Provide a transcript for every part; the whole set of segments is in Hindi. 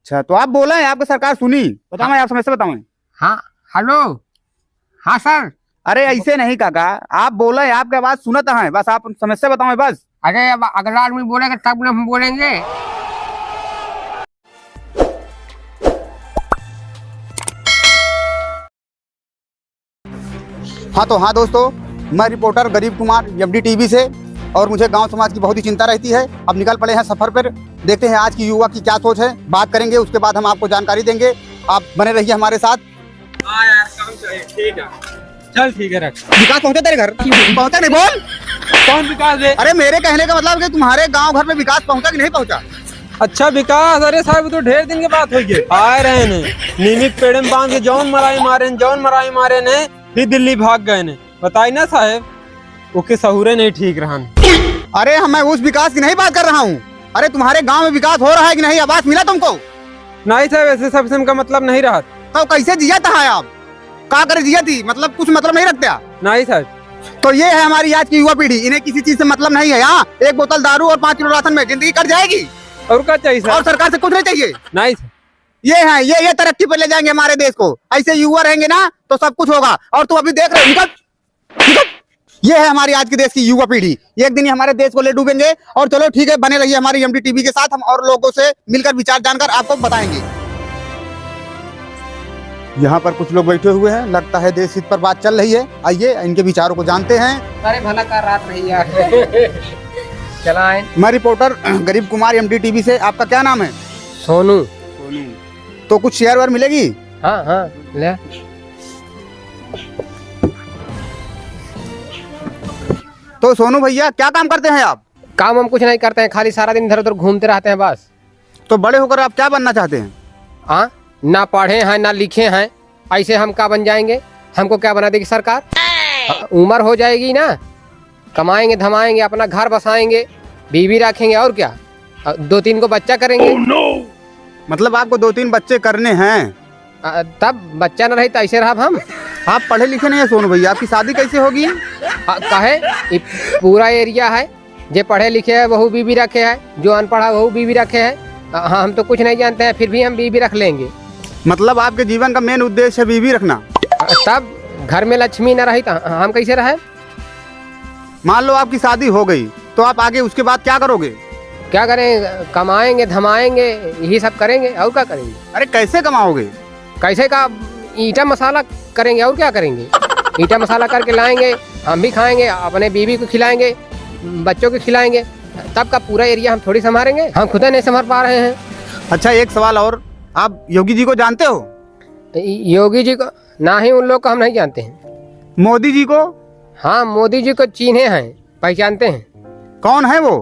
अच्छा, तो आप बोला है आपकी सरकार सुनी, बताओ मैं आप समस्या बताऊं। हाँ हेलो, हाँ सर। अरे ऐसे नहीं काका, आप बोला है आपकी आवाज सुनता है, बस आप समस्या बताओ बस। अरे अब अगला आदमी बोलेगा तब ना हम बोलेंगे। हाँ दोस्तों, मैं रिपोर्टर गरीब कुमार एफडी टीवी से, और मुझे गांव समाज की बहुत ही चिंता रहती है। अब निकल पड़े हैं सफर पर, देखते हैं आज की युवा की क्या सोच है, बात करेंगे, उसके बाद हम आपको जानकारी देंगे। आप बने रहिए हमारे साथ। हाँ यार, काम चाहिए। ठीक है, चल ठीक है, रख। विकास पहुंचा तेरे घर? पहुंचा नहीं? बोल कौन विकास है? अरे मेरे कहने का मतलब कि तुम्हारे गांव घर में विकास पहुंचा कि नहीं पहुंचा? अच्छा विकास, अरे साहब तो ढेर दिन के बात हुई है। आए रहे ने नीमित पेड़ में बांध के जौन मराई मारे ने फिर दिल्ली भाग गए ने। बताई ना साहब, ओके सहुरे नहीं ठीक रहा। अरे मैं उस विकास की नहीं बात कर रहा हूँ। अरे तुम्हारे गांव में विकास हो रहा है कि नहीं? आवाज मिला तुमको? नहीं साहब, ऐसे सबसे का मतलब नहीं रहा। तो कैसे जिया था आप? क्या करे जिया थी? मतलब कुछ मतलब नहीं रखते? नहीं साहब। तो ये है हमारी आज की युवा पीढ़ी, इन्हें किसी चीज से मतलब नहीं है। यहाँ एक बोतल दारू और 5 किलो राशन में जिंदगी कट जाएगी, और क्या चाहिए और साहब? सरकार से कुछ नहीं चाहिए। नहीं साहब, ये है, ये तरक्की पे ले जाएंगे हमारे देश को। ऐसे युवा रहेंगे ना तो सब कुछ होगा। और तू अभी देख रहे हो, निकल। ये है हमारी आज के देश की युवा पीढ़ी, एक दिन ही हमारे देश को ले डूबेंगे। और चलो ठीक है, बने रहिए हमारी एमडी टीवी के साथ, हम और लोगों से मिलकर विचार जानकर आपको बताएंगे। यहाँ पर कुछ लोग बैठे हुए हैं, लगता है देश हित पर बात चल रही है। आइए इनके विचारों को जानते हैं। अरे भला का रात नहीं यार। चलाएं। मैं रिपोर्टर गरीब कुमार एमडी टीवी से। आपका क्या नाम है? सोनू। तो कुछ शेयर वेयर मिलेगी? हाँ हाँ ले। तो सोनू भैया क्या काम करते हैं आप? काम हम कुछ नहीं करते हैं, खाली सारा दिन इधर उधर घूमते रहते हैं बस। तो बड़े होकर आप क्या बनना चाहते हैं? हाँ, ना पढ़े हैं ना लिखे हैं, ऐसे हम क्या बन जाएंगे? हमको क्या बना देगी सरकार? उम्र हो जाएगी ना, कमाएंगे धमाएंगे, अपना घर बसाएंगे, बीवी रखेंगे, और क्या 2-3 को बच्चा करेंगे। मतलब आपको 2-3 बच्चे करने हैं? तब बच्चा न रही तो ऐसे रहा हम। आप पढ़े लिखे नहीं है सोनू भैया, आपकी शादी कैसे होगी? कहे पूरा एरिया है, जो पढ़े लिखे है वही बीवी रखे है, जो अनपढ़ है वही बीवी रखे है। हाँ, हम तो कुछ नहीं जानते हैं, फिर भी हम बीवी रख लेंगे। मतलब आपके जीवन का मेन उद्देश्य है बीवी रखना? तब घर में लक्ष्मी न रही तो हम कैसे रहे? मान लो आपकी शादी हो गई, तो आप आगे उसके बाद क्या करोगे? क्या करें? कमाएंगे धमाएंगे, यही सब करेंगे, और क्या करेंगे? अरे कैसे कमाओगे? कैसे का? ईटा मसाला करेंगे, और क्या करेंगे? ईटा मसाला करके लाएंगे, हम भी खाएंगे, अपने बीवी को खिलाएंगे, बच्चों को खिलाएंगे। तब का पूरा एरिया हम थोड़ी संभालेंगे, हम खुद नहीं संभाल पा रहे हैं। अच्छा एक सवाल और, आप योगी जी को जानते हो? योगी जी को ना ही, उन लोग को हम नहीं जानते हैं। मोदी जी को? हाँ, मोदी जी को चिन्हे हैं, पहचानते हैं। कौन है वो?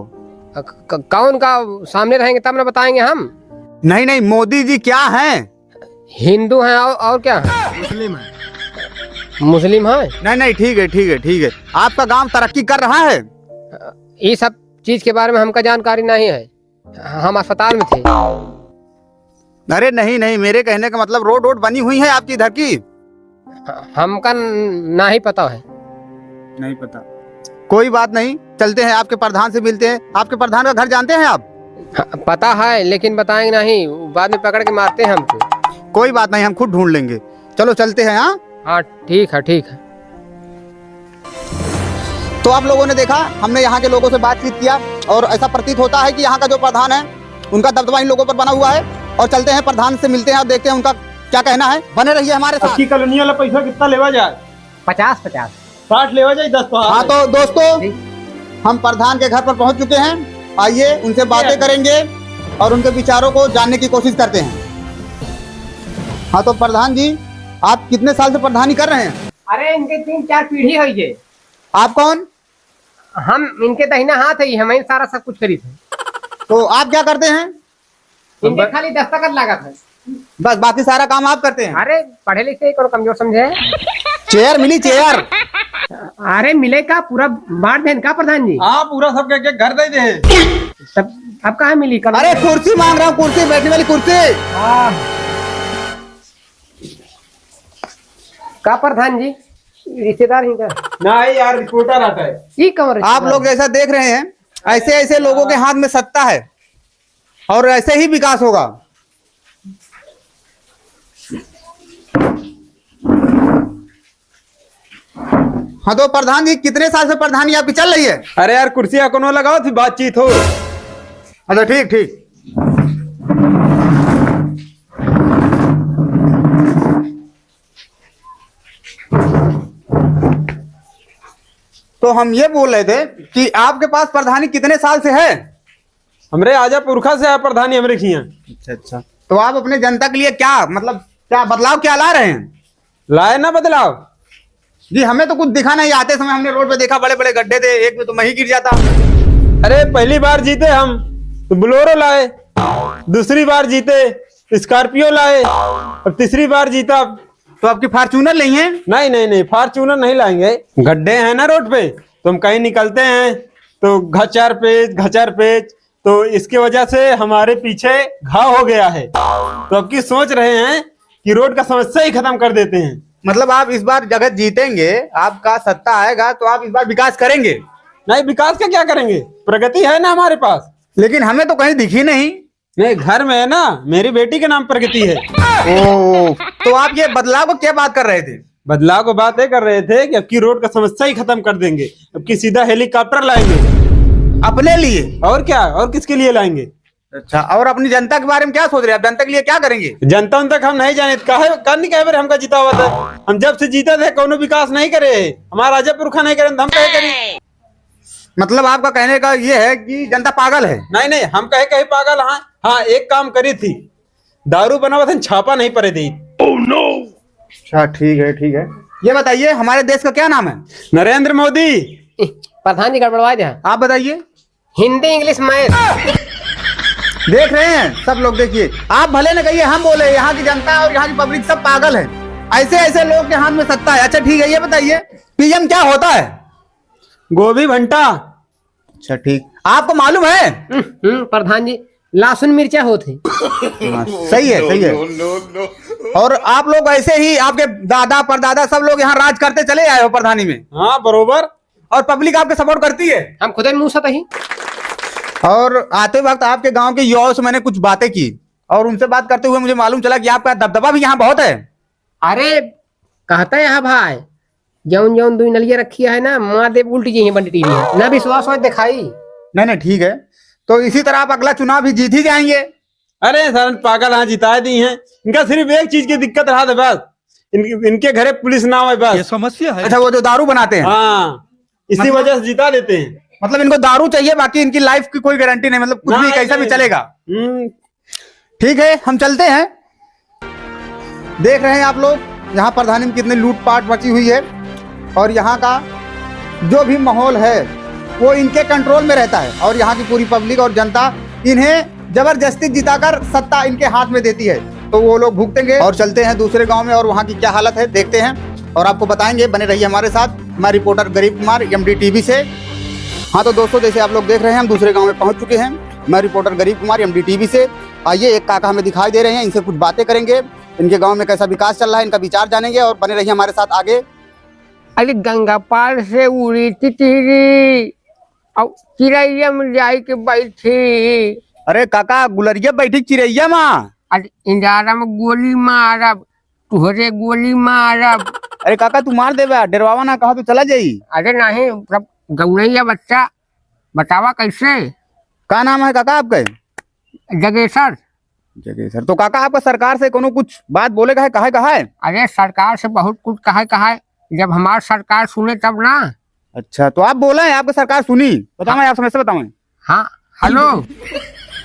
कौन का? सामने रहेंगे तब ना बताएंगे हम। नहीं, मोदी जी क्या हैं? हिंदू हैं, और क्या है? मुस्लिम है। मुस्लिम है? नहीं, ठीक है। आपका गांव तरक्की कर रहा है? ये सब चीज के बारे में हमका जानकारी नहीं है, हम अस्पताल में थे। अरे नहीं, मेरे कहने का मतलब रोड बनी हुई है आपकी इधर की? हमका नहीं पता है। नहीं पता, कोई बात नहीं, चलते हैं आपके प्रधान से मिलते हैं। आपके प्रधान का घर जानते हैं आप? पता है, लेकिन बताएंगे नहीं, बाद में पकड़ के मारते हैं हमको। कोई बात नहीं, हम खुद ढूंढ लेंगे। चलो चलते हैं। हाँ ठीक है। तो आप लोगों ने देखा, हमने यहाँ के लोगों से बातचीत किया, और ऐसा प्रतीत होता है कि यहाँ का जो प्रधान है उनका दबदबा इन लोगों पर बना हुआ है। और चलते हैं प्रधान से मिलते हैं और देखते हैं उनका क्या कहना है। बने रहिए हमारे साथ। अच्छी कॉलोनी वाला पैसा कितना लेवा जाए? 50 60 लेवा जाए, 10 तो। हाँ तो दोस्तों, हम प्रधान के घर पर पहुँच चुके हैं। आइए उनसे बातें करेंगे और उनके विचारों को जानने की कोशिश करते हैं। हाँ तो प्रधान जी, आप कितने साल से प्रधानी कर रहे हैं? अरे इनके 3-4 पीढ़ी है ये। आप कौन? हम इनके दहिना हाथ है, हमें सारा सब कुछ करी थे। तो आप क्या करते हैं? इनके खाली दस्तखत लागत है, बस बाकी सारा काम आप करते हैं? अरे पढ़े लिखे को कमजोर समझे। चेयर मिली? चेयर? अरे मिले का पूरा बांट देन का प्रधान जी? हाँ, पूरा सब के घर दे दे। तब अब कहाँ मिली? अरे कुर्सी मांग रहा हूँ, कुर्सी, बैठने वाली कुर्सी। का प्रधान जी, रिश्तेदार ही का? नहीं यार, रिपोर्टर आता है। ये कमर आप लोग जैसा देख रहे हैं, ऐसे लोगों के हाथ में सत्ता है, और ऐसे ही विकास होगा। हाँ तो प्रधान जी, कितने साल से प्रधानी आपकी चल रही है? अरे यार कुर्सियां कोनो लगाओ थी, बातचीत हो। अच्छा ठीक ठीक। तो हम ये बोल रहे थे कि आपके पास प्रधानी कितने साल से है? हमरे आजा पुरखा से है प्रधानी हमरे खिया। अच्छा अच्छा। तो आप अपने जनता के लिए क्या मतलब क्या बदलाव क्या ला रहे हैं? लाए ना बदलाव? जी हमें तो कुछ दिखा नहीं। आते समय हमने रोड पे देखा बड़े बड़े गड्ढे थे, एक में तो मैं ही गिर जाता। अरे पहली बार जीते हम तो बोलेरो लाए, दूसरी बार जीते स्कॉर्पियो लाए, अब तीसरी बार जीता। तो आपकी फॉर्च्यूनर नहीं है? नहीं नहीं नहीं, फॉर्च्यूनर नहीं लाएंगे। गड्ढे हैं ना रोड पे, तो हम कहीं निकलते हैं तो घचर पेच, तो इसकी वजह से हमारे पीछे घाव हो गया है। तो अब की सोच रहे हैं कि रोड का समस्या ही खत्म कर देते हैं। मतलब आप इस बार जगह जीतेंगे, आपका सत्ता आएगा तो आप इस बार विकास करेंगे? नहीं, विकास का क्या करेंगे, प्रगति है ना हमारे पास। लेकिन हमें तो कहीं दिखी नहीं। नहीं, घर में है ना, मेरी बेटी के नाम प्रगति है। ओ, तो आप ये बदलाव को क्या बात कर रहे थे? बदलाव को बात ये कर रहे थे कि अब की रोड का समस्या ही खत्म कर देंगे, अब की सीधा हेलीकॉप्टर लाएंगे। अपने लिए? और क्या, और किसके लिए लाएंगे? अच्छा, और अपनी जनता के बारे में क्या सोच रहे हैं? आप जनता के लिए क्या करेंगे? जनता उन तक हम नहीं जाने, कहे बार हमका जीता हुआ था। हम जब से जीता थे कोनो विकास नहीं करे, हमारा राजा पुरखा नहीं करे, हम कहे करें। मतलब आपका कहने का ये है कि जनता पागल है? नहीं नहीं, हम कहे कहीं पागल। हाँ हाँ, एक काम करी थी, दारू बनावा था, छापा नहीं पड़े दी। अच्छा ठीक है ठीक है। ये बताइए हमारे देश का क्या नाम है? नरेंद्र मोदी। प्रधान जी गड़बड़वा दे। आप बताइए। Hindi English math. देख रहे हैं सब लोग, देखिए आप भले न कहिए, हम बोले यहाँ की जनता और यहाँ की पब्लिक सब पागल है। ऐसे ऐसे लोग के हाथ में सत्ता है। अच्छा ठीक है, ये बताइए पीएम क्या होता है? गोभी भंटा। अच्छा ठीक, आपको मालूम है? प्रधान जी लहसुन मिर्चा होते। सही है सही है। और आप लोग ऐसे ही, आपके दादा परदादा सब लोग यहाँ राज करते चले आए हो प्रधानी में। हाँ बरोबर। और पब्लिक आपके सपोर्ट करती है। हम खुद मुंह से ही। और आते वक्त आपके गांव के युवाओं से मैंने कुछ बातें की, और उनसे बात करते हुए मुझे मालूम चला कि आपका दबदबा भी यहाँ बहुत है। अरे कहते हैं भाई, जौन जौन दुई नलिया रखी है ना, माँ देव उल्टी जी बंटी है ना, विश्वास हो दिखाई। नहीं नहीं ठीक है, तो इसी तरह आप अगला चुनाव भी जीत ही जाएंगे। अरे सर पागल, हाँ जिता दी हैं। इनका सिर्फ एक चीज की दिक्कत रहा था बस, इनके घरे पुलिस ना हो बस, ये समस्या है। अच्छा, वो जो दारू बनाते हैं। हाँ, इसी वजह से जिता देते हैं। मतलब इनको दारू चाहिए, बाकी इनकी लाइफ की कोई गारंटी नहीं, मतलब कुछ भी कैसा भी चलेगा। ठीक है, हम चलते हैं। देख रहे हैं आप लोग यहाँ प्रधानी में कितनी लूटपाट मची हुई है, और यहाँ का जो भी माहौल है वो इनके कंट्रोल में रहता है, और यहाँ की पूरी पब्लिक और जनता इन्हें जबरदस्ती जिताकर सत्ता इनके हाथ में देती है, तो वो लोग भुगतेंगे। और चलते हैं दूसरे गांव में, और वहाँ की क्या हालत है देखते हैं और आपको बताएंगे। बने रहिए हमारे साथ। मैं रिपोर्टर गरीब कुमार, एमडी टीवी से। हाँ तो दोस्तों, जैसे आप लोग देख रहे हैं, हम दूसरे गांव में पहुंच चुके हैं। मैं रिपोर्टर गरीब कुमार, एमडी टीवी से। आइए, एक काका हमें दिखाई दे रहे हैं, इनसे कुछ बातें करेंगे, इनके गांव में कैसा विकास चल रहा है, इनका विचार जानेंगे, और बने रहिए हमारे साथ आगे। अरे गंगा पार से उड़ी तितली, और चिड़ैया में जाई के बैठी। अरे काका, गुलरिया बैठी चिड़ैया माँ। अरे इंजारा में गोली मारब, तुहरे गोली मारब। अरे काका, तू मार दे बा, डरवावा ना, कहा तो चला जाई। अरे नहीं, सब गौरैया बच्चा। बतावा कैसे? क्या नाम है काका आपका? जगेसर। जगेसर। तो काका, आपका सरकार से कोनो कुछ बात बोलेगा है, कहा है? अरे सरकार से बहुत कुछ कहा है, जब हमारी सरकार सुने तब ना। अच्छा, तो आप बोला है आपकी सरकार सुनी? बताओ, आप समस्या बताओ। हाँ हेलो।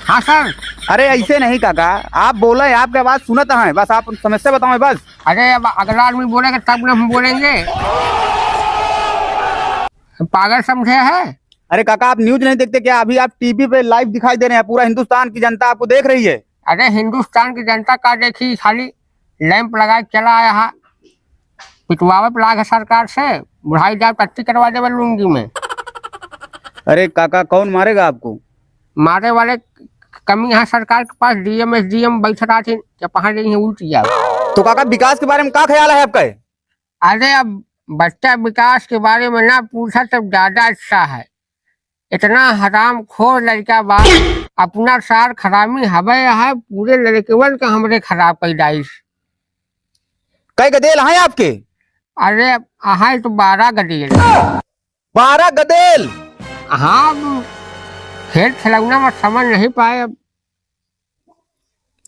हाँ सर। अरे ऐसे नहीं काका, आप बोला है, आपकी आवाज सुनता है, बस आप समस्या बताओ बस। अरे अब अगला आदमी बोलेगा तब ना हम बोलेंगे, पागल समझे है? अरे काका, आप न्यूज नहीं देखते क्या? अभी आप टीवी पे लाइव दिखाई दे रहे हैं, पूरा हिंदुस्तान की जनता आपको देख रही है। अरे हिंदुस्तान की जनता का देखी, खाली लैंप लगा के चला आया है, पिटवावे पे लाग है सरकार से, बुढ़ाई जाए टट्टी करवा दे लूंगी मैं। अरे काका, कौन मारेगा आपको? मारे वाले कमी है सरकार के पास, डीएम एसडीएम बैठ रहा थी, पहाड़ रही है उल्टी जाओ। तो काका, विकास के बारे में क्या ख्याल है आपका? अरे अब बच्चा विकास के बारे में ना पूछा तब ज्यादा अच्छा है। इतना हराम खोर लड़का बा, अपना सार खरामी हवे है, पूरे लड़केवन का हमरे खराब पैदाइश। कई गदेल हैं आपके? अरे हाँ तो 12 गदेल। 12 गदेल? हाँ अब खेल खिलौना में समझ नहीं पाए। अब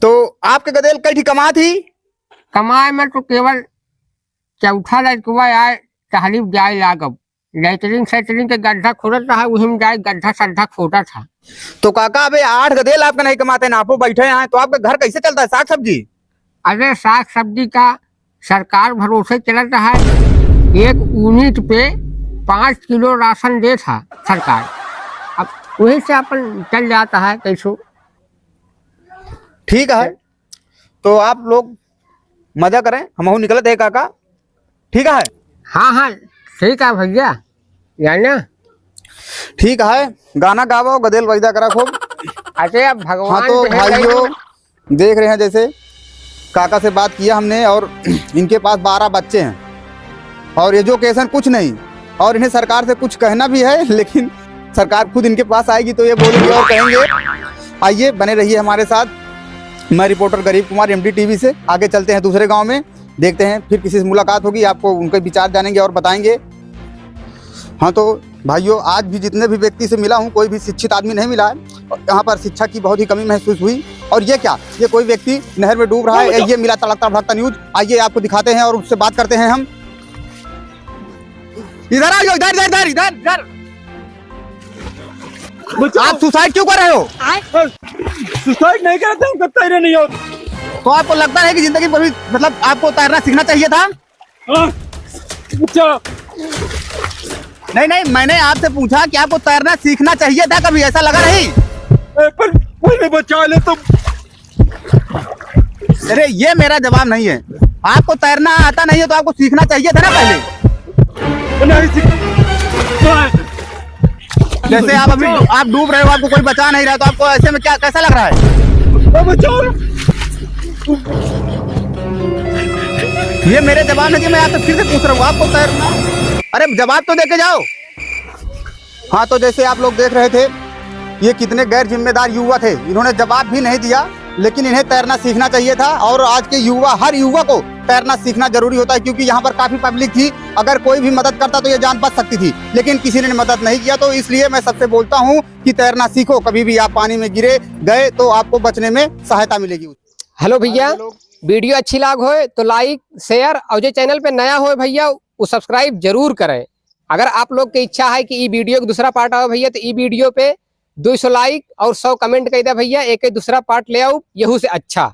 तो आपके गदेल कई कमा थी? कमाए में तो केवल चौथा लड़कुआ आए तहलीफ जाए लागब लेटरिन सेटरिन के गड्ढा खोदत रहा, वही में जाए गड्ढा सड्ढा खोदा था। तो काका अबे 8 गदेल आपका नहीं कमाते ना, आप बैठे हैं तो आपका घर कैसे चलता है? साग सब्जी? अरे साग सब्जी का सरकार भरोसे चल रहा है। एक यूनिट पे 5 किलो राशन दे था सरकार, अब वही से अपन चल जाता है कैसो। ठीक है, तो आप लोग मजा करें, हम निकलते हैं काका, ठीक है? हाँ हाँ ठीक है भैया, जाना ठीक है, गाना गावो, गदेल वैदा करा खूब। अरे अब हाँ भगवान तो जो है भाइयों देख रहे हैं, जैसे काका से बात किया हमने और इनके पास 12 बच्चे हैं और एजुकेशन कुछ नहीं, और इन्हें सरकार से कुछ कहना भी है, लेकिन सरकार खुद इनके पास आएगी तो ये बोलेंगे और कहेंगे। आइए बने रहिए हमारे साथ, मैं रिपोर्टर गरीब कुमार एमडी टीवी से। आगे चलते हैं दूसरे गांव में, देखते हैं फिर किसी से मुलाकात होगी, आपको उनके विचार जानेंगे और बताएंगे। हाँ तो भाइयों, आज भी जितने भी व्यक्ति से मिला हूँ कोई भी शिक्षित आदमी नहीं मिला है, यहाँ पर शिक्षा की बहुत ही कमी महसूस हुई। और ये क्या, ये कोई व्यक्ति नहर में डूब रहा है, ये मिला तड़कता भड़कता न्यूज। आइए आपको दिखाते हैं और उससे बात करते हैं हम। इधर आ जाओ, इधर इधर इधर इधर। आप सुसाइड क्यों कर रहे हो? सुसाइड नहीं करते हम, करते ही नहीं हो। तो आपको लगता है कि जिंदगी में कभी मतलब आपको तैरना सीखना चाहिए था? नहीं नहीं, मैंने आपसे पूछा कि आपको तैरना सीखना चाहिए था कभी, ऐसा लगा नहीं? पर पहले बचा ले तुम। अरे ये मेरा जवाब नहीं है, आपको तैरना आता नहीं है तो आपको सीखना चाहिए था ना पहले। नहीं सीख- जैसे आप अभी आप डूब रहे हो, आपको कोई बचा नहीं रहा, तो आपको ऐसे में क्या कैसा लग रहा है? बचाओ। ये मेरे जवाब नहीं, मैं आपसे फिर से पूछ रहा हूँ, आपको तैरना, अरे जवाब तो देके जाओ। हाँ तो जैसे आप लोग देख रहे थे, ये कितने गैर जिम्मेदार युवा थे, इन्होंने जवाब भी नहीं दिया, लेकिन इन्हें तैरना सीखना चाहिए था। और आज के युवा, हर युवा को तैरना सीखना जरूरी होता है, क्योंकि यहाँ पर काफी पब्लिक थी, अगर कोई भी मदद करता तो ये जान बच सकती थी, लेकिन किसी ने मदद नहीं किया। तो इसलिए मैं सबसे बोलता हूँ कि तैरना सीखो, कभी भी आप पानी में गिरे गए तो आपको बचने में सहायता मिलेगी। हेलो भैया, वीडियो अच्छी लाग हो तो लाइक शेयर, और जो चैनल पे नया हो भैया वो सब्सक्राइब जरूर करें। अगर आप लोग की इच्छा है कि ये वीडियो का दूसरा पार्ट आओ भैया, तो ये वीडियो पे 200 लाइक और 100 कमेंट कर दे भैया, एक दूसरा पार्ट ले आओ यहू से अच्छा।